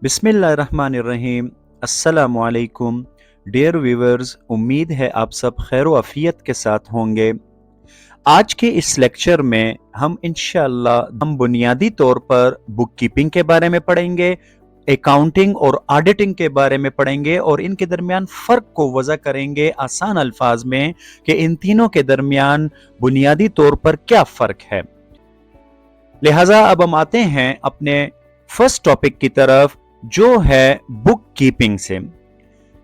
बिस्मिल्लाहिर्रहमानिर्रहीम। अस्सलामुअलैकुम dear viewers, उम्मीद है आप सब खैर व आफियत के साथ होंगे। आज के इस लेक्चर में हम इंशाअल्लाह बुनियादी तौर पर बुक कीपिंग के बारे में पढ़ेंगे, अकाउंटिंग और ऑडिटिंग के बारे में पढ़ेंगे और इनके दरमियान फ़र्क को वज़ा करेंगे आसान अल्फाज में कि इन तीनों के दरमियान बुनियादी तौर पर क्या फ़र्क है। लिहाजा अब हम आते हैं अपने फर्स्ट टॉपिक की तरफ, जो है बुक कीपिंग से।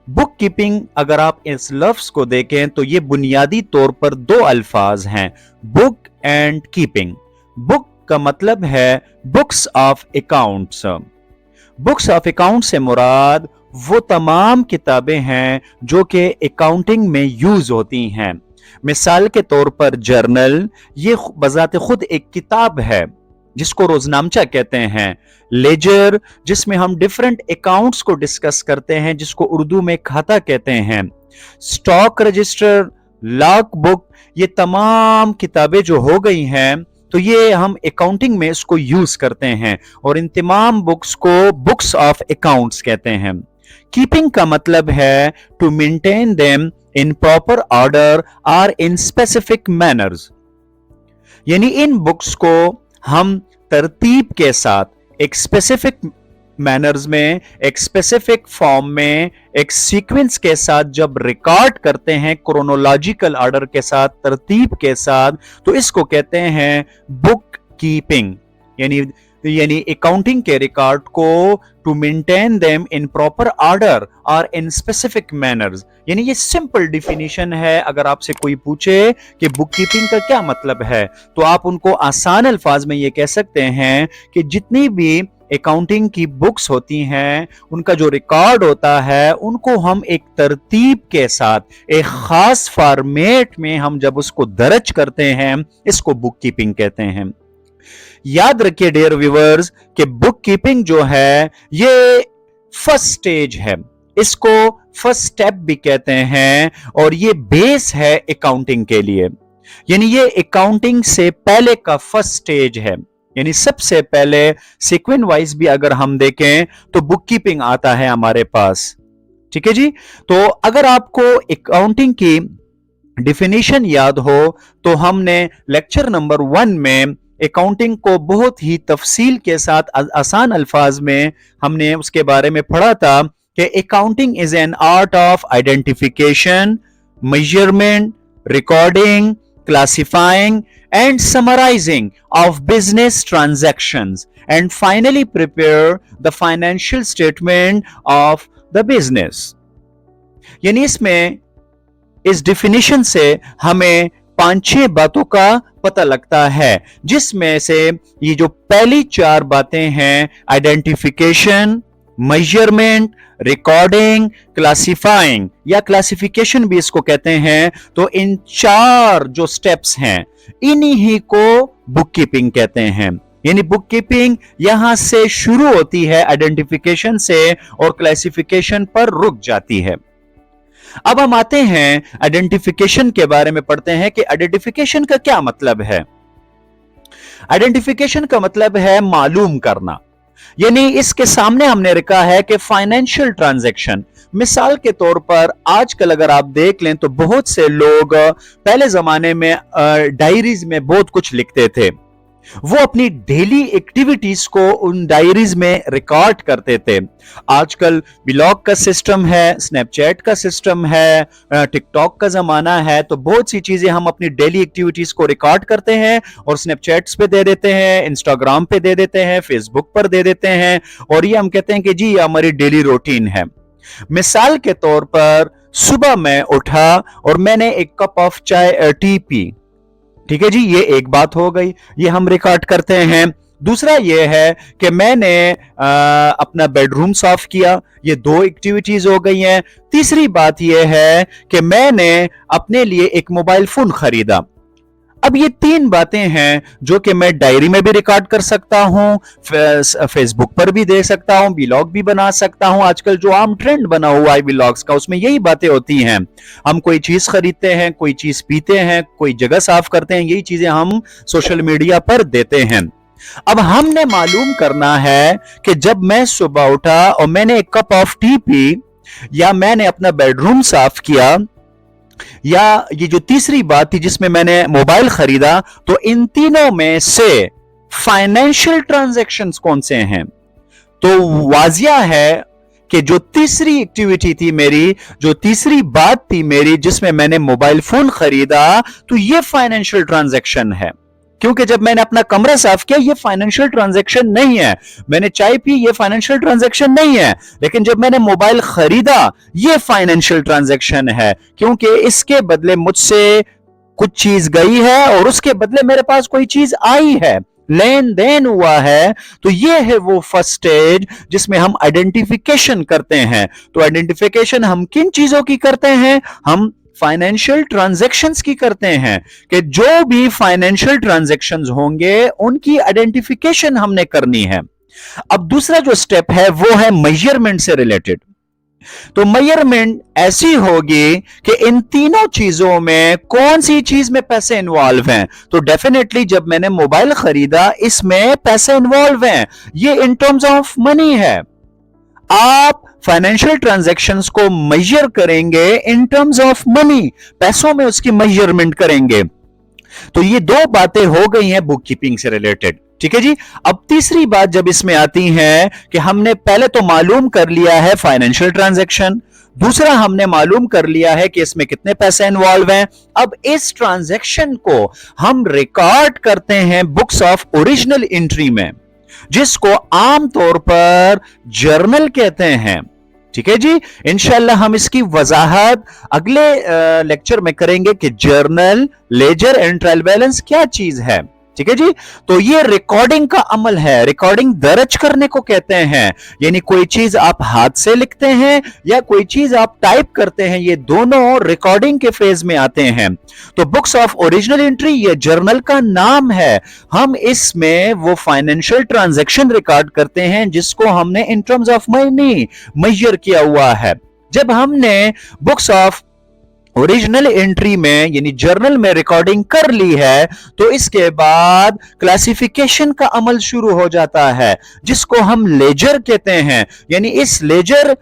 बुक कीपिंग अगर आप इस लफ्ज को देखें तो ये बुनियादी तौर पर दो अल्फाज हैं, बुक एंड कीपिंग। बुक का मतलब है books of accounts. Books of account से मुराद वो तमाम किताबें हैं जो कि अकाउंटिंग में यूज होती हैं। मिसाल के तौर पर जर्नल, ये बजाते खुद एक किताब है जिसको रोजनामचा कहते हैं। लेजर, जिसमें हम डिफरेंट अकाउंट्स को डिस्कस करते हैं, जिसको उर्दू में खाता कहते हैं। स्टॉक रजिस्टर, लॉग बुक, ये तमाम किताबें जो हो गई हैं तो ये हम अकाउंटिंग में इसको यूज करते हैं और इन तमाम बुक्स को बुक्स ऑफ अकाउंट्स कहते हैं। कीपिंग का मतलब है to maintain them in proper order और इन स्पेसिफिक मैनर्स, यानी इन बुक्स को हम तरतीब के साथ एक स्पेसिफिक मैनर्स में, एक स्पेसिफिक फॉर्म में, एक सीक्वेंस के साथ जब रिकॉर्ड करते हैं, क्रोनोलॉजिकल ऑर्डर के साथ, तरतीब के साथ, तो इसको कहते हैं बुक कीपिंग। यानी अकाउंटिंग के रिकॉर्ड को to maintain them in proper order और इन स्पेसिफिक मैनर्स। यानी ये सिंपल डिफिनीशन है। अगर आपसे कोई पूछे कि बुक कीपिंग का क्या मतलब है तो आप उनको आसान अल्फाज में ये कह सकते हैं कि जितनी भी अकाउंटिंग की बुक्स होती हैं, उनका जो रिकॉर्ड होता है, उनको हम एक तरतीब के साथ, एक खास फॉर्मेट में हम जब उसको दर्ज करते हैं, इसको बुक कीपिंग कहते हैं। याद रखिए डियर व्यूअर्स कि बुक कीपिंग जो है ये फर्स्ट स्टेज है, इसको फर्स्ट स्टेप भी कहते हैं और ये बेस है अकाउंटिंग के लिए। यानी ये अकाउंटिंग से पहले का फर्स्ट स्टेज है। यानी सबसे पहले सीक्वेंस वाइज भी अगर हम देखें तो बुक कीपिंग आता है हमारे पास। ठीक है जी। तो अगर आपको अकाउंटिंग की डिफिनीशन याद हो तो हमने लेक्चर नंबर 1 में अकाउंटिंग को बहुत ही तफसील के साथ आसान अल्फाज में हमने उसके बारे में पढ़ा था कि accounting is an art of identification, measurement, recording, classifying and summarizing of business transactions and finally prepare the financial statement of the business। यानी इसमें इस डिफिनीशन से हमें 5-6 बातों का पता लगता है, जिसमें से ये जो पहली 4 बातें हैं, आइडेंटिफिकेशन, मेजरमेंट, रिकॉर्डिंग, क्लासिफाइंग या क्लासिफिकेशन भी इसको कहते हैं, तो इन 4 जो स्टेप्स हैं इन्हीं को बुक कीपिंग कहते हैं। यानी बुक कीपिंग यहां से शुरू होती है, आइडेंटिफिकेशन से, और क्लासिफिकेशन पर रुक जाती है। अब हम आते हैं आइडेंटिफिकेशन के बारे में, पढ़ते हैं कि आइडेंटिफिकेशन का क्या मतलब है। आइडेंटिफिकेशन का मतलब है मालूम करना। यानी इसके सामने हमने रखा है कि फाइनेंशियल ट्रांजैक्शन, मिसाल के तौर पर आजकल अगर आप देख लें तो बहुत से लोग पहले जमाने में डायरीज में बहुत कुछ लिखते थे। वो अपनी डेली एक्टिविटीज को उन डायरीज में रिकॉर्ड करते थे। आजकल ब्लॉग का सिस्टम है, स्नैपचैट का सिस्टम है, टिकटॉक का जमाना है, तो बहुत सी चीजें हम अपनी डेली एक्टिविटीज को रिकॉर्ड करते हैं और स्नैपचैट्स पे दे देते हैं, इंस्टाग्राम पे दे देते हैं, फेसबुक पर दे देते हैं और ये हम कहते हैं कि जी ये हमारी डेली रूटीन है। मिसाल के तौर पर सुबह मैं उठा और मैंने एक कप ऑफ टी पी। ठीक है जी, ये एक बात हो गई, ये हम रिकॉर्ड करते हैं। दूसरा ये है कि मैंने अपना बेडरूम साफ किया, ये 2 एक्टिविटीज हो गई हैं। तीसरी बात ये है कि मैंने अपने लिए एक मोबाइल फोन खरीदा। अब ये 3 बातें हैं जो कि मैं डायरी में भी रिकॉर्ड कर सकता हूं, फेसबुक पर भी दे सकता हूं, व्लॉग भी बना सकता हूं। आजकल जो आम ट्रेंड बना हुआ है व्लॉग्स का, उसमें यही बातें होती हैं। हम कोई चीज खरीदते हैं, कोई चीज पीते हैं, कोई जगह साफ करते हैं, यही चीजें हम सोशल मीडिया पर देते हैं। अब हमने मालूम करना है कि जब मैं सुबह उठा और मैंने एक कप ऑफ टी पी, या मैंने अपना बेडरूम साफ किया, या ये जो तीसरी बात थी जिसमें मैंने मोबाइल खरीदा, तो इन तीनों में से फाइनेंशियल ट्रांजैक्शंस कौन से हैं? तो वाजिया है कि जो तीसरी एक्टिविटी थी मेरी, जो तीसरी बात थी मेरी जिसमें मैंने मोबाइल फोन खरीदा, तो ये फाइनेंशियल ट्रांजैक्शन है। क्योंकि जब मैंने अपना कमरा साफ किया, ये फाइनेंशियल ट्रांजैक्शन नहीं है। मैंने चाय पी, ये फाइनेंशियल ट्रांजैक्शन नहीं है। लेकिन जब मैंने मोबाइल खरीदा, ये फाइनेंशियल ट्रांजैक्शन है, क्योंकि इसके बदले मुझसे कुछ चीज गई है और उसके बदले मेरे पास कोई चीज आई है, लेन देन हुआ है। तो ये है वो फर्स्ट स्टेज जिसमें हम आइडेंटिफिकेशन करते हैं। तो आइडेंटिफिकेशन हम किन चीजों की करते हैं? हम फाइनेंशियल ट्रांजैक्शंस की करते हैं, कि जो भी फाइनेंशियल ट्रांजैक्शंस होंगे उनकी आइडेंटिफिकेशन हमने करनी है। अब दूसरा जो स्टेप है वो है मेजरमेंट से रिलेटेड। तो मेजरमेंट ऐसी होगी कि इन तीनों चीजों में कौन सी चीज में पैसे इन्वॉल्व हैं। तो डेफिनेटली जब मैंने मोबाइल खरीदा, इसमें पैसे इन्वॉल्व हैं, ये इन टर्म्स ऑफ मनी है। आप फाइनेंशियल ट्रांजैक्शंस को मेजर करेंगे इन टर्म्स ऑफ मनी, पैसों में उसकी मेजरमेंट करेंगे। तो ये दो बातें हो गई हैं बुक कीपिंग से रिलेटेड। ठीक है जी। अब तीसरी बात जब इसमें आती है कि हमने पहले तो मालूम कर लिया है फाइनेंशियल ट्रांजैक्शन, दूसरा हमने मालूम कर लिया है कि इसमें कितने पैसे इन्वॉल्व हैं। अब इस ट्रांजैक्शन को हम रिकॉर्ड करते हैं बुक्स ऑफ ओरिजिनल एंट्री में, जिसको आमतौर पर जर्नल कहते हैं। ठीक है जी। इंशाल्लाह हम इसकी वजाहत अगले लेक्चर में करेंगे कि journal, ledger and trial balance क्या चीज है। ठीक है जी। तो ये रिकॉर्डिंग का अमल है, रिकॉर्डिंग दर्ज करने को कहते हैं। यानी कोई चीज आप हाथ से लिखते हैं या कोई चीज आप टाइप करते हैं, ये दोनों रिकॉर्डिंग के फेज में आते हैं। तो बुक्स ऑफ ओरिजिनल एंट्री ये जर्नल का नाम है। हम इसमें वो फाइनेंशियल ट्रांजैक्शन रिकॉर्ड करते हैं जिसको हमने in terms of money measure किया हुआ है। जब हमने बुक्स ऑफ ओरिजिनल एंट्री में यानी जर्नल में रिकॉर्डिंग कर ली है, तो इसके बाद क्लासिफिकेशन का अमल शुरू हो जाता है, जिसको हम लेजर कहते हैं। यानी इस लेजर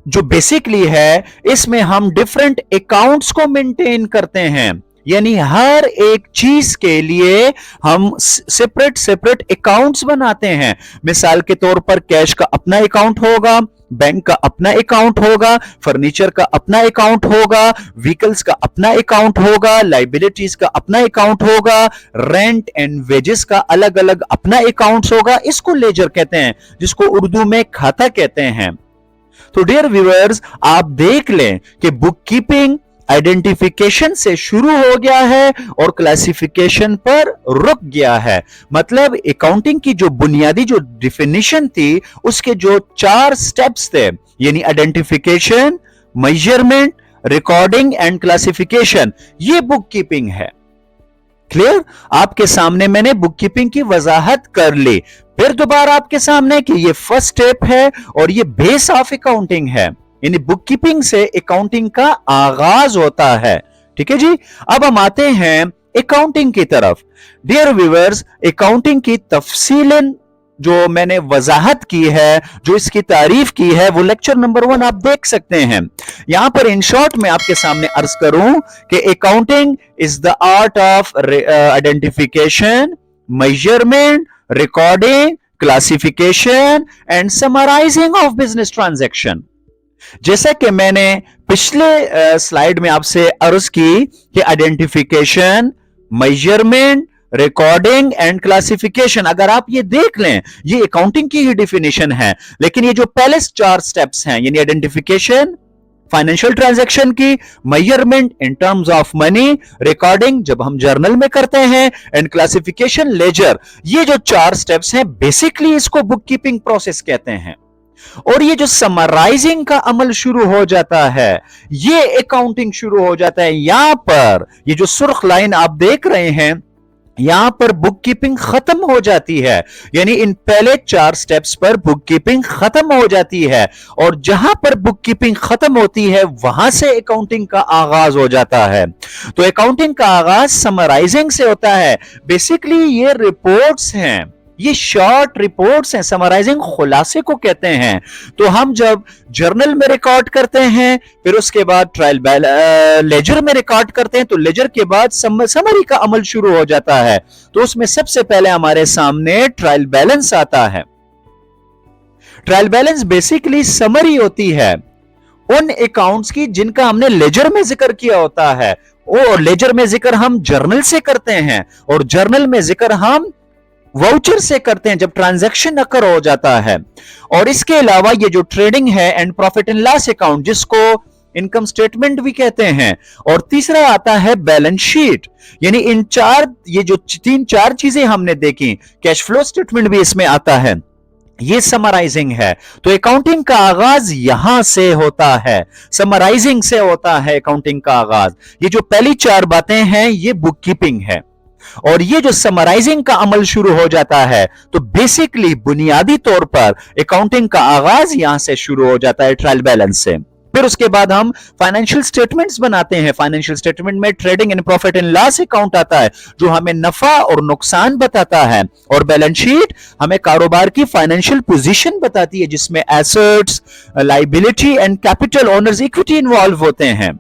जो बेसिकली है, इसमें हम डिफरेंट अकाउंट्स को मेंटेन करते हैं। यानी हर एक चीज के लिए हम सेपरेट सेपरेट अकाउंट्स बनाते हैं। मिसाल के तौर पर कैश का अपना अकाउंट होगा, बैंक का अपना अकाउंट होगा, फर्नीचर का अपना अकाउंट होगा, व्हीकल्स का अपना अकाउंट होगा, लाइबिलिटीज का अपना अकाउंट होगा, रेंट एंड वेजेस का अलग अलग अपना अकाउंट्स होगा। इसको लेजर कहते हैं, जिसको उर्दू में खाता कहते हैं। तो डियर व्यूअर्स, आप देख लें कि बुक कीपिंग आइडेंटिफिकेशन से शुरू हो गया है और क्लासिफिकेशन पर रुक गया है। मतलब अकाउंटिंग की जो बुनियादी जो डिफिनीशन थी, उसके जो 4 स्टेप्स थे, यानी identification, measurement, recording and classification, ये बुक कीपिंग है। क्लियर? आपके सामने मैंने बुक कीपिंग की वजाहत कर ली। फिर दोबारा आपके सामने कि ये फर्स्ट स्टेप है और ये बेस ऑफ अकाउंटिंग है। यानी बुक कीपिंग से अकाउंटिंग का आगाज होता है। ठीक है जी। अब हम आते हैं अकाउंटिंग की तरफ। डियर व्यूअर्स, अकाउंटिंग की तफसीलन जो मैंने वजाहत की है, जो इसकी तारीफ की है, वो लेक्चर नंबर 1 आप देख सकते हैं। यहां पर इन शॉर्ट में आपके सामने अर्ज करूं कि accounting is the art of identification, measurement, recording, classification and summarising of business transaction. जैसा कि मैंने पिछले स्लाइड में आपसे अर्ज की कि identification, measurement, recording and classification, अगर आप ये देख लें, ये अकाउंटिंग की ही डिफिनेशन है। लेकिन ये जो पहले 4 स्टेप्स हैं, यानी आइडेंटिफिकेशन फाइनेंशियल ट्रांजैक्शन की, measurement in terms of money, recording जब हम जर्नल में करते हैं, एंड क्लासिफिकेशन लेजर, ये जो 4 स्टेप्स हैं, बेसिकली इसको बुक कीपिंग प्रोसेस कहते हैं। और ये जो समराइजिंग का अमल शुरू हो जाता है, ये अकाउंटिंग शुरू हो जाता है। यहां पर ये जो सुर्ख लाइन आप देख रहे हैं, यहां पर बुक कीपिंग खत्म हो जाती है, यानी इन पहले 4 स्टेप्स पर बुक कीपिंग खत्म हो जाती है, और जहां पर बुक कीपिंग खत्म होती है वहां से अकाउंटिंग का आगाज हो जाता है। तो अकाउंटिंग का आगाज समराइजिंग से होता है। बेसिकली ये रिपोर्ट्स हैं, ये शॉर्ट रिपोर्ट्स हैं, समराइजिंग खुलासे को कहते हैं। तो हम जब जर्नल में रिकॉर्ड करते हैं, फिर उसके बाद ट्रायल लेजर में रिकॉर्ड करते हैं, तो लेजर के बाद समरी का अमल शुरू हो जाता है। तो उसमें सबसे पहले हमारे सामने ट्रायल बैलेंस आता है। ट्रायल बैलेंस बेसिकली समरी होती है उन अकाउंट्स की जिनका हमने लेजर में जिक्र किया होता है। और लेजर में जिक्र हम जर्नल से करते हैं, और जर्नल में जिक्र हम वाउचर से करते हैं जब ट्रांजैक्शन अकर हो जाता है। और इसके अलावा ये जो ट्रेडिंग है and profit and loss account, जिसको इनकम स्टेटमेंट भी कहते हैं। और तीसरा आता है बैलेंस शीट। यानी इन चार, ये जो 3-4 चीजें हमने देखी, कैश फ्लो स्टेटमेंट भी इसमें आता है, ये समराइजिंग है। तो अकाउंटिंग का आगाज यहां से होता है, समराइजिंग से होता है अकाउंटिंग का आगाज। ये जो पहली 4 बातें हैं ये बुक कीपिंग है, और ये जो समराइजिंग का अमल शुरू हो जाता है, तो बेसिकली बुनियादी तौर पर अकाउंटिंग का आगाज यहां से शुरू हो जाता है, ट्रायल बैलेंस से। फिर उसके बाद हम फाइनेंशियल स्टेटमेंट्स बनाते हैं। फाइनेंशियल स्टेटमेंट में trading and profit and loss account आता है, जो हमें नफा और नुकसान बताता है। और बैलेंस शीट हमें कारोबार की फाइनेंशियल पोजीशन बताती है, जिसमें assets, liability and capital, owners equity involve होते हैं।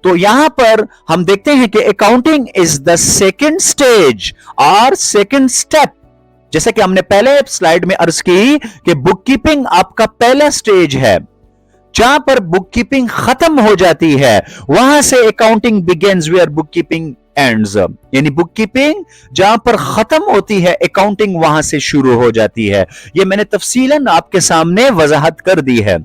तो यहां पर हम देखते हैं कि accounting is the second stage और सेकंड स्टेप। जैसे कि हमने पहले स्लाइड में अर्ज की कि बुक कीपिंग आपका पहला स्टेज है। जहां पर बुक कीपिंग खत्म हो जाती है वहां से accounting begins where book keeping ends. यानी बुक कीपिंग जहां पर खत्म होती है, अकाउंटिंग वहां से शुरू हो जाती है। यह मैंने तफसीलन आपके सामने वजाहत कर दी है।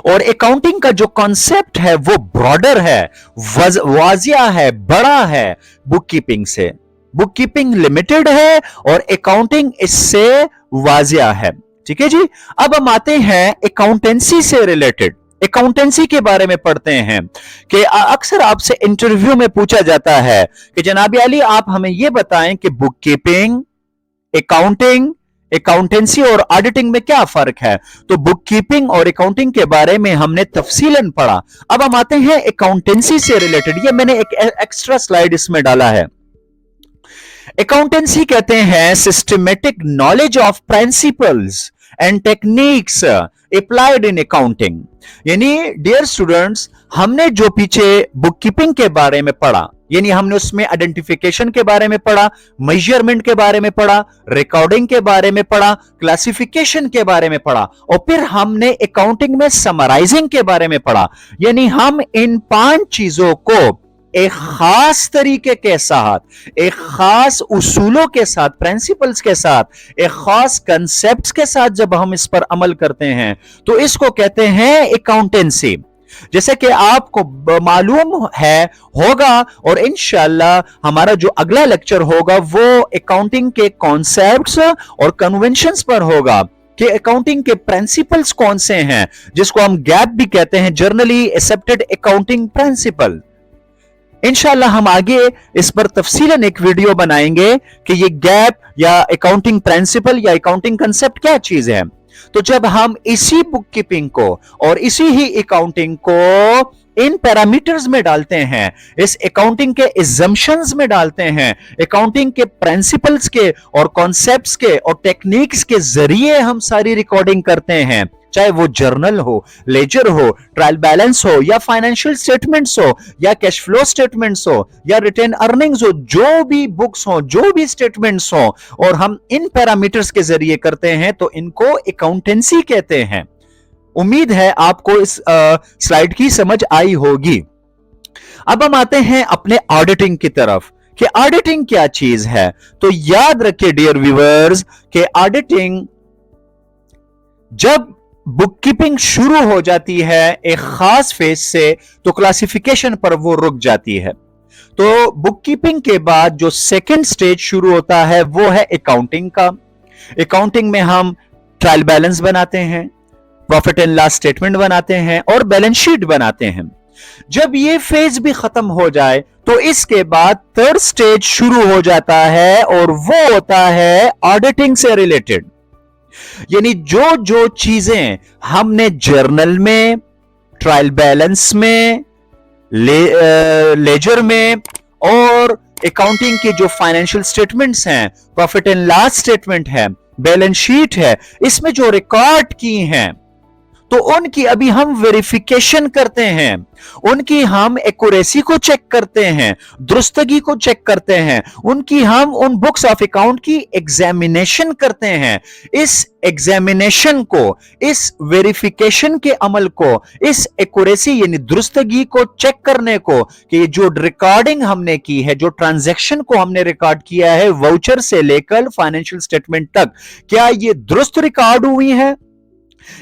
और अकाउंटिंग का जो कॉन्सेप्ट है वो ब्रॉडर है, वाजिया है, बड़ा है बुक कीपिंग से। बुक कीपिंग लिमिटेड है और अकाउंटिंग इससे वाजिया है। ठीक है जी। अब हम आते हैं अकाउंटेंसी से रिलेटेड, अकाउंटेंसी के बारे में पढ़ते हैं कि अक्सर आपसे इंटरव्यू में पूछा जाता है कि जनाब अली आप हमें यह बताएं कि बुक कीपिंग, अकाउंटिंग, अकाउंटेंसी और ऑडिटिंग में क्या फर्क है। तो बुक कीपिंग और अकाउंटिंग के बारे में हमने तफसीलन पढ़ा। अब हम आते हैं अकाउंटेंसी से रिलेटेड। ये मैंने एक एक्स्ट्रा स्लाइड इसमें डाला है। अकाउंटेंसी कहते हैं systematic knowledge of principles and techniques applied in accounting. यानी डियर स्टूडेंट्स, हमने जो पीछे बुक कीपिंग के बारे में पढ़ा, यानी हमने उसमें आइडेंटिफिकेशन के बारे में पढ़ा, मेजरमेंट के बारे में पढ़ा, रिकॉर्डिंग के बारे में पढ़ा, क्लासिफिकेशन के बारे में पढ़ा, और फिर हमने अकाउंटिंग में समराइजिंग के बारे में पढ़ा। यानी हम इन 5 चीजों को एक खास तरीके के साथ, एक खास उसूलों के साथ, प्रिंसिपल्स के साथ, एक खास कंसेप्ट्स के साथ जब हम इस पर अमल करते हैं तो इसको कहते हैं अकाउंटेंसी। जैसे कि आपको मालूम है होगा, और इंशाल्लाह हमारा जो अगला लेक्चर होगा वो अकाउंटिंग के कॉन्सेप्ट्स और कन्वेंशंस पर होगा कि अकाउंटिंग के प्रिंसिपल्स कौन से हैं, जिसको हम गैप भी कहते हैं, जनरली एक्सेप्टेड अकाउंटिंग प्रिंसिपल। इंशाल्लाह हम आगे इस पर तफसीलन एक वीडियो बनाएंगे कि ये गैप या अकाउंटिंग प्रिंसिपल या अकाउंटिंग कंसेप्ट क्या चीज है। तो जब हम इसी बुक कीपिंग को और इसी ही अकाउंटिंग को इन पैरामीटर्स में डालते हैं, इस अकाउंटिंग के एजम्पशंस में डालते हैं, अकाउंटिंग के प्रिंसिपल्स के और कॉन्सेप्ट्स के और टेक्निक्स के जरिए हम सारी रिकॉर्डिंग करते हैं, चाहे वो जर्नल हो, लेजर हो, ट्रायल बैलेंस हो, या फाइनेंशियल स्टेटमेंट्स हो, या कैश फ्लो स्टेटमेंट्स हो, या रिटेन अर्निंग्स हो, जो भी बुक्स हो, जो भी स्टेटमेंट्स हो, और हम इन पैरामीटर्स के जरिए करते हैं, तो इनको अकाउंटेंसी कहते हैं। उम्मीद है आपको इस स्लाइड की समझ आई होगी। अब हम आते हैं अपने ऑडिटिंग की तरफ कि ऑडिटिंग क्या चीज है। तो याद रखिए डियर व्यूअर्स कि ऑडिटिंग जब बुक कीपिंग शुरू हो जाती है एक खास फेज से, तो क्लासिफिकेशन पर वो रुक जाती है। तो बुक कीपिंग के बाद जो सेकंड स्टेज शुरू होता है वो है अकाउंटिंग का। अकाउंटिंग में हम ट्रायल बैलेंस बनाते हैं, प्रॉफिट एंड लॉस स्टेटमेंट बनाते हैं और बैलेंस शीट बनाते हैं। जब ये फेज भी खत्म हो जाए तो इसके बाद थर्ड स्टेज शुरू हो जाता है और वो होता है ऑडिटिंग से रिलेटेड। यानी जो जो चीजें हमने जर्नल में, ट्रायल बैलेंस में, लेजर में और अकाउंटिंग के जो फाइनेंशियल स्टेटमेंट्स हैं, प्रॉफिट एंड लॉस स्टेटमेंट है, बैलेंस शीट है, इसमें जो रिकॉर्ड की हैं तो उनकी अभी हम वेरिफिकेशन करते हैं, उनकी हम एक्यूरेसी को चेक करते हैं, दुरुस्तगी को चेक करते हैं, उनकी हम उन बुक्स ऑफ अकाउंट की एग्जामिनेशन करते हैं। इस एग्जामिनेशन को, इस वेरिफिकेशन के अमल को, इस एक्यूरेसी यानी दुरुस्तगी को चेक करने को कि जो रिकॉर्डिंग हमने की है, जो ट्रांजैक्शन को हमने रिकॉर्ड किया है वाउचर से लेकर फाइनेंशियल स्टेटमेंट तक, क्या ये दुरुस्त रिकॉर्ड हुई है,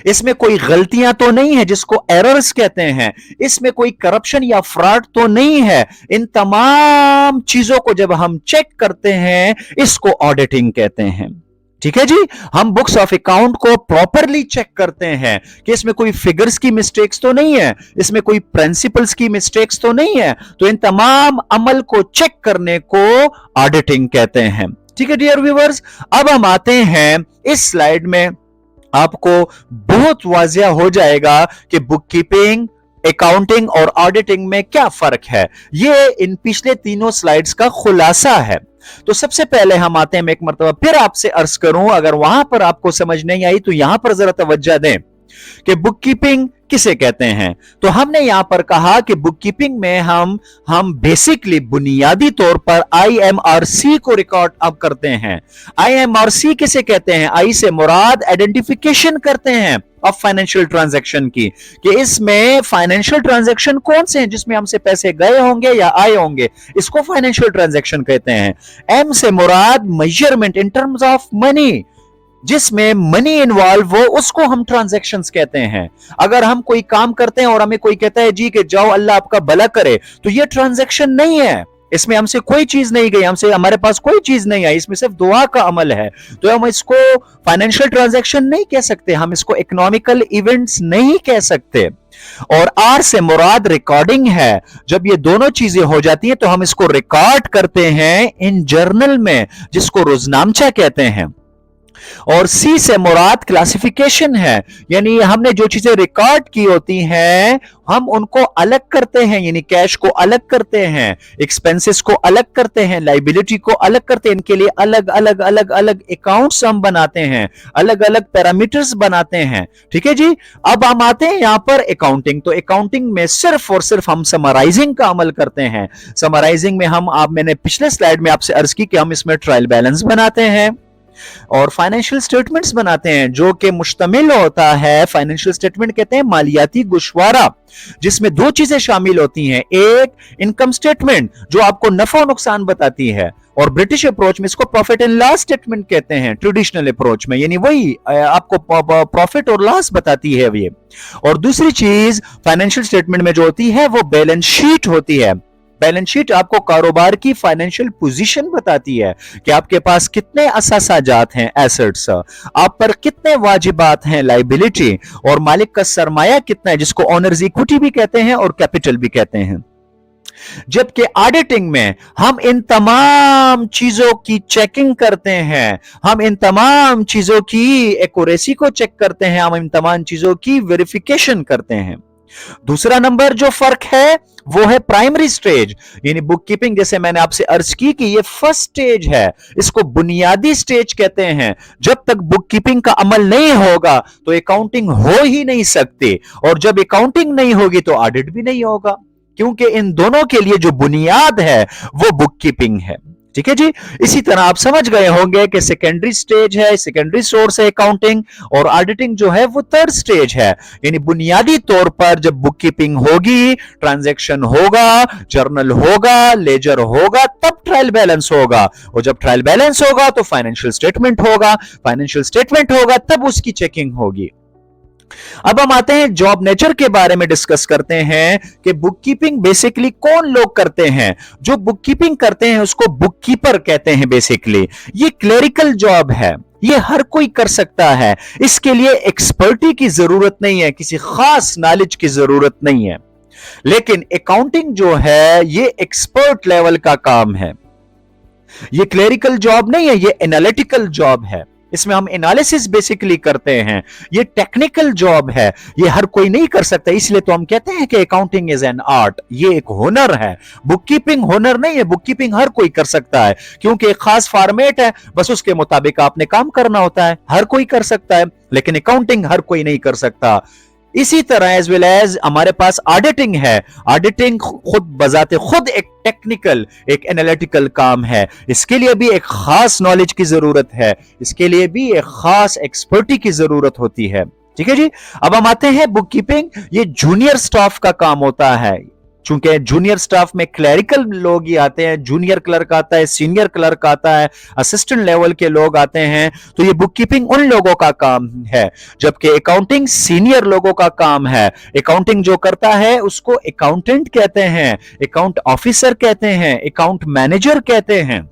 इसमें कोई गलतियां तो नहीं है जिसको एरर्स कहते हैं, इसमें कोई करप्शन या फ्रॉड तो नहीं है। इन तमाम चीजों को जब हम चेक करते हैं इसको ऑडिटिंग कहते हैं। ठीक है जी, हम बुक्स ऑफ अकाउंट को प्रॉपरली चेक करते हैं कि इसमें कोई फिगर्स की मिस्टेक्स तो नहीं है, इसमें कोई प्रिंसिपल्स की मिस्टेक्स तो नहीं है। तो इन तमाम अमल को चेक करने को ऑडिटिंग कहते हैं। ठीक है डियर व्यूअर्स, अब हम आते हैं इस स्लाइड में, आपको बहुत वाजिया हो जाएगा कि बुक कीपिंग, अकाउंटिंग और ऑडिटिंग में क्या फर्क है। ये इन पिछले तीनों स्लाइड्स का खुलासा है। तो सबसे पहले हम आते हैं, मैं एक मर्तबा फिर आपसे अर्ज करूं, अगर वहां पर आपको समझ नहीं आई तो यहां पर जरा तवज्जो दें कि बुक कीपिंग किसे कहते हैं। तो हमने यहां पर कहा कि बुक कीपिंग में हम बेसिकली बुनियादी तौर पर IMRC को रिकॉर्ड अप करते हैं। IMRC किसे कहते हैं? आई से मुराद आइडेंटिफिकेशन करते हैं ऑफ फाइनेंशियल ट्रांजैक्शन की, कि इसमें फाइनेंशियल ट्रांजैक्शन कौन से हैं जिसमें हमसे पैसे गए होंगे या आए होंगे, इसको फाइनेंशियल ट्रांजैक्शन कहते हैं। M से मुराद measurement in terms of money, जिसमें मनी इन्वॉल्व हो उसको हम ट्रांजैक्शंस कहते हैं। अगर हम कोई काम करते हैं और हमें कोई कहता है जी कि जाओ अल्लाह आपका भला करे, तो ये ट्रांजैक्शन नहीं है, इसमें हमसे कोई चीज नहीं गई, हमारे पास कोई चीज नहीं आई, इसमें सिर्फ दुआ का अमल है। तो हम इसको फाइनेंशियल ट्रांजैक्शन नहीं कह सकते, हम इसको इकोनॉमिकल इवेंट्स नहीं कह सकते। और आर से मुराद रिकॉर्डिंग है। जब ये दोनों चीजें हो जाती हैं तो हम इसको रिकॉर्ड करते हैं इन जर्नल में, जिसको रोजनामचा कहते हैं। और सी से मुराद क्लासिफिकेशन है, यानी हमने जो चीजें रिकॉर्ड की होती हैं हम उनको अलग करते हैं, यानी कैश को अलग करते हैं, एक्सपेंसेस को अलग करते हैं, लाइबिलिटी को अलग करते हैं। इनके लिए अलग अलग अलग अलग अकाउंट्स हम बनाते हैं, अलग अलग पैरामीटर्स बनाते हैं। ठीक है जी, अब हम आते हैं यहां पर अकाउंटिंग। तो अकाउंटिंग में सिर्फ और सिर्फ हम समराइजिंग का अमल करते हैं। समराइजिंग में मैंने पिछले स्लाइड में आपसे अर्ज की कि हम इसमें ट्रायल बैलेंस बनाते हैं और फाइनेंशियल स्टेटमेंट्स बनाते हैं, जो कि मुश्तमिल होता है, फाइनेंशियल स्टेटमेंट कहते हैं मालियाती गुशवारा, जिसमें दो चीजें शामिल होती हैं। एक इनकम स्टेटमेंट जो आपको नफा नुकसान बताती है, और ब्रिटिश अप्रोच में इसको प्रॉफिट एंड लॉस स्टेटमेंट कहते हैं, ट्रेडिशनल अप्रोच में, यानी वही आपको प्रॉफिट और लॉस बताती है ये। और दूसरी चीज फाइनेंशियल स्टेटमेंट में जो होती है वो बैलेंस शीट होती है। बैलेंस शीट आपको कारोबार की फाइनेंशियल पोजीशन बताती है कि आपके पास कितने असासाजात हैं, एसेट्स, आप पर कितने वाजिबात हैं, लाइबिलिटी, और मालिक का सरमाया कितना है, जिसको ओनर्स इक्विटी भी कहते हैं और कैपिटल भी कहते हैं। जबकि ऑडिटिंग में हम इन तमाम चीजों की चेकिंग करते हैं, हम इन तमाम चीजों की एक्यूरेसी को चेक करते हैं, हम इन तमाम चीजों की वेरिफिकेशन करते हैं। दूसरा नंबर जो फर्क है वो है प्राइमरी स्टेज, यानी बुक कीपिंग, जैसे मैंने आपसे अर्ज की कि ये फर्स्ट स्टेज है, इसको बुनियादी स्टेज कहते हैं। जब तक बुक कीपिंग का अमल नहीं होगा तो अकाउंटिंग हो ही नहीं सकती, और जब अकाउंटिंग नहीं होगी तो ऑडिट भी नहीं होगा, क्योंकि इन दोनों के लिए जो बुनियाद है वो बुक कीपिंग है। ठीक है जी, इसी तरह आप समझ गए होंगे कि सेकेंडरी स्टेज है, सेकेंडरी सोर्स है अकाउंटिंग, और ऑडिटिंग जो है वो थर्ड स्टेज है। यानी बुनियादी तौर पर जब बुक कीपिंग होगी, ट्रांजैक्शन होगा, जर्नल होगा, लेजर होगा, तब ट्रायल बैलेंस होगा, और जब ट्रायल बैलेंस होगा तो फाइनेंशियल स्टेटमेंट होगा, फाइनेंशियल स्टेटमेंट होगा तब उसकी चेकिंग होगी। अब हम आते हैं जॉब नेचर के बारे में डिस्कस करते हैं कि बुक कीपिंग बेसिकली कौन लोग करते हैं। जो बुक कीपिंग करते हैं उसको बुक कीपर कहते हैं। बेसिकली ये क्लेरिकल जॉब है, ये हर कोई कर सकता है, इसके लिए एक्सपर्टी की जरूरत नहीं है, किसी खास नॉलेज की जरूरत नहीं है। लेकिन अकाउंटिंग जो है ये एक्सपर्ट लेवल का काम है। ये क्लेरिकल जॉब नहीं है, ये एनालिटिकल जॉब है। इसमें हम एनालिसिस बेसिकली करते हैं। ये टेक्निकल जॉब है, ये हर कोई नहीं कर सकता। इसलिए तो हम कहते हैं कि अकाउंटिंग इज एन आर्ट, ये एक हुनर है। बुक कीपिंग हुनर नहीं है, बुक कीपिंग हर कोई कर सकता है, क्योंकि एक खास फॉर्मेट है, बस उसके मुताबिक आपने काम करना होता है। हर कोई कर सकता है, लेकिन अकाउंटिंग हर कोई नहीं कर सकता। इसी तरह एज वेल एज हमारे पास ऑडिटिंग है। ऑडिटिंग खुद बजाते खुद एक टेक्निकल, एक एनालिटिकल काम है। इसके लिए भी एक खास नॉलेज की जरूरत है, इसके लिए भी एक खास एक्सपर्टी की जरूरत होती है। ठीक है जी। अब हम आते हैं बुक कीपिंग, ये जूनियर स्टाफ का काम होता है। चूंकि जूनियर स्टाफ में क्लरिकल लोग ही आते हैं, जूनियर क्लर्क आता है, सीनियर क्लर्क आता है, असिस्टेंट लेवल के लोग आते हैं, तो ये बुक कीपिंग उन लोगों का काम है। जबकि अकाउंटिंग सीनियर लोगों का काम है। अकाउंटिंग जो करता है उसको अकाउंटेंट कहते हैं, अकाउंट ऑफिसर कहते हैं, अकाउंट मैनेजर कहते हैं।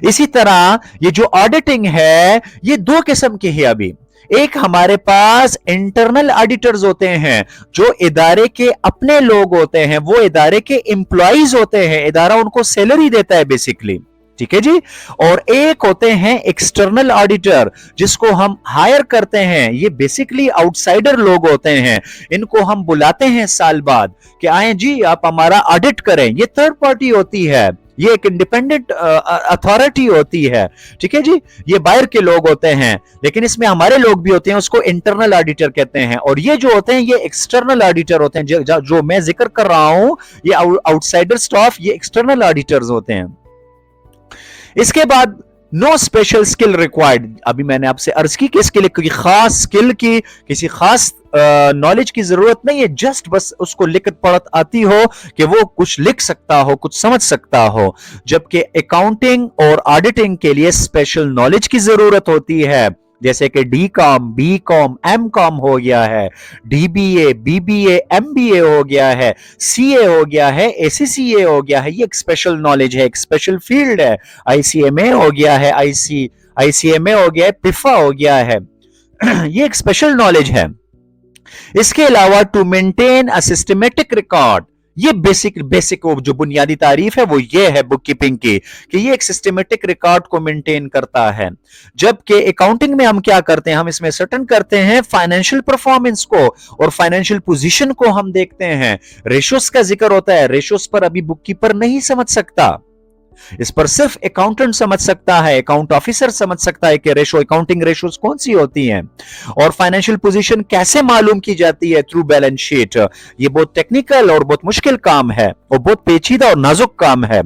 इसी तरह ये जो ऑडिटिंग है ये दो किस्म की है। अभी एक हमारे पास इंटरनल ऑडिटर्स होते हैं, जो इदारे के अपने लोग होते हैं, वो इदारे के एम्प्लॉइज होते हैं, इदारा उनको सैलरी देता है बेसिकली। ठीक है जी। और एक होते हैं एक्सटर्नल ऑडिटर, जिसको हम हायर करते हैं। ये बेसिकली आउटसाइडर लोग होते हैं, इनको हम बुलाते हैं साल बाद कि आए जी आप हमारा ऑडिट करें। ये थर्ड पार्टी होती है, ये एक इंडिपेंडेंट अथॉरिटी होती है। ठीक है जी। ये बाहर के लोग होते हैं, लेकिन इसमें हमारे लोग भी होते हैं, उसको इंटरनल ऑडिटर कहते हैं। और ये जो होते हैं ये एक्सटर्नल ऑडिटर होते हैं। जो मैं जिक्र कर रहा हूं ये आउटसाइडर स्टाफ, ये एक्सटर्नल ऑडिटर्स होते हैं। इसके बाद नो स्पेशल स्किल रिक्वायर्ड। अभी मैंने आपसे अर्ज की कि इसके लिए कोई खास स्किल की, किसी खास नॉलेज की जरूरत नहीं है। जस्ट बस उसको लिखत पढ़त आती हो कि वो कुछ लिख सकता हो, कुछ समझ सकता हो। जबकि अकाउंटिंग और ऑडिटिंग के लिए स्पेशल नॉलेज की जरूरत होती है, जैसे कि D com, B com, M com हो गया है, डीबीए, बीबीए, एमबीए हो गया है, सीए हो गया है, एसीसीए हो गया है। ये एक स्पेशल नॉलेज है, एक स्पेशल फील्ड है। आईसीएमए हो गया है, आईसीएमए हो गया है, पिफा हो गया है। ये एक स्पेशल नॉलेज है। इसके अलावा to maintain a systematic record, ये बेसिक जो बुनियादी तारीफ है वो ये है बुक कीपिंग की, कि ये एक सिस्टमेटिक रिकॉर्ड को मेंटेन करता है। जबकि अकाउंटिंग में हम क्या करते हैं, हम इसमें सर्टन करते हैं फाइनेंशियल परफॉर्मेंस को और फाइनेंशियल पोजीशन को हम देखते हैं। रेशोस का जिक्र होता है, रेशोस पर अभी बुक कीपर नहीं समझ सकता, इस पर सिर्फ अकाउंटेंट समझ सकता है, अकाउंट ऑफिसर समझ सकता है कि रेशो, अकाउंटिंग रेशोस कौन सी होती हैं और फाइनेंशियल पोजीशन कैसे मालूम की जाती है थ्रू बैलेंस शीट। ये बहुत टेक्निकल और बहुत मुश्किल काम है और बहुत पेचीदा और नाजुक काम है।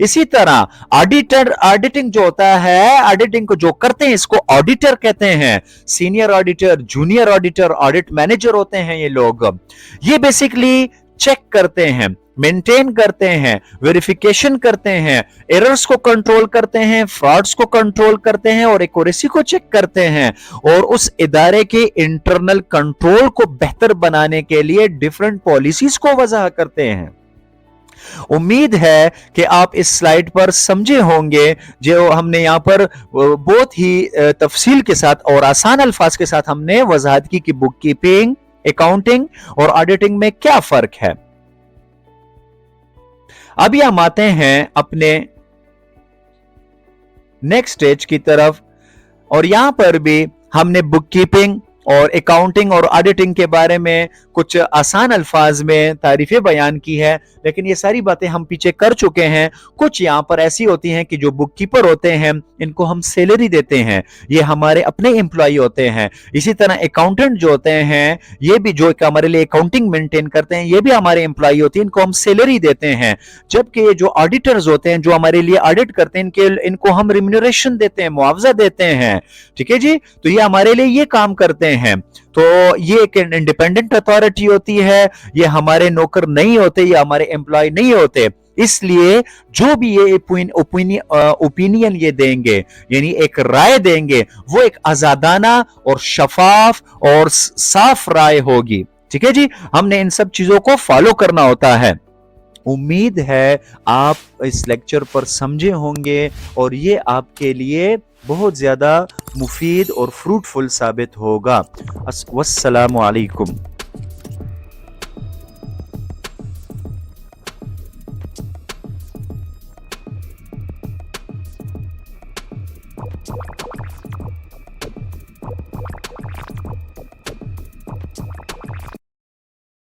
इसी तरह ऑडिटिंग जो होता है, ऑडिटिंग को जो करते हैं इसको ऑडिटर कहते हैं। Senior auditor, junior auditor, audit manager होते हैं ये लोग। ये बेसिकली चेक करते हैं, मेंटेन करते हैं, वेरिफिकेशन करते हैं, एरर्स को कंट्रोल करते हैं, फ्रॉड्स को कंट्रोल करते हैं और एक्यूरेसी को चेक करते हैं और उस इदारे के इंटरनल कंट्रोल को बेहतर बनाने के लिए डिफरेंट पॉलिसीज को वजह करते हैं। उम्मीद है कि आप इस स्लाइड पर समझे होंगे, जो हमने यहां पर बहुत ही तफसील के साथ और आसान अल्फाज के साथ हमने वजाहत की कि बुक कीपिंग, अकाउंटिंग और ऑडिटिंग में क्या फर्क है। अभी हम आते हैं अपने नेक्स्ट स्टेज की तरफ और यहां पर भी हमने बुक कीपिंग और अकाउंटिंग और ऑडिटिंग के बारे में कुछ आसान अल्फाज में तारीफें बयान की है, लेकिन ये सारी बातें हम पीछे कर चुके हैं। कुछ यहाँ पर ऐसी होती हैं कि जो बुक कीपर होते हैं इनको हम सैलरी देते हैं, ये हमारे अपने एम्प्लॉय होते हैं। इसी तरह अकाउंटेंट जो होते हैं ये भी जो हमारे लिए अकाउंटिंग मेंटेन करते हैं ये भी हमारे एम्प्लॉय होते हैं, इनको हम सैलरी देते हैं। जबकि ये जो ऑडिटर्स होते हैं जो हमारे लिए ऑडिट करते हैं इनको हम रिम्यूनरेशन देते हैं, मुआवजा देते हैं। ठीक है जी। तो ये हमारे लिए ये काम करते हैं। तो ये एक इंडिपेंडेंट अथॉरिटी होती है, ये हमारे नौकर नहीं होते, ये हमारे एम्प्लॉय नहीं होते। इसलिए जो भी ये ओपिनियन ये देंगे, यानी एक राय देंगे, वो एक आजादाना और शफाफ और साफ राय होगी। ठीक है जी। हमने इन सब चीजों को फॉलो करना होता है। उम्मीद है आप इस लेक्चर पर समझे होंगे और ये आपके लिए बहुत ज्यादा मुफीद और फ्रूटफुल साबित होगा। वस्सलामु अलैकुम।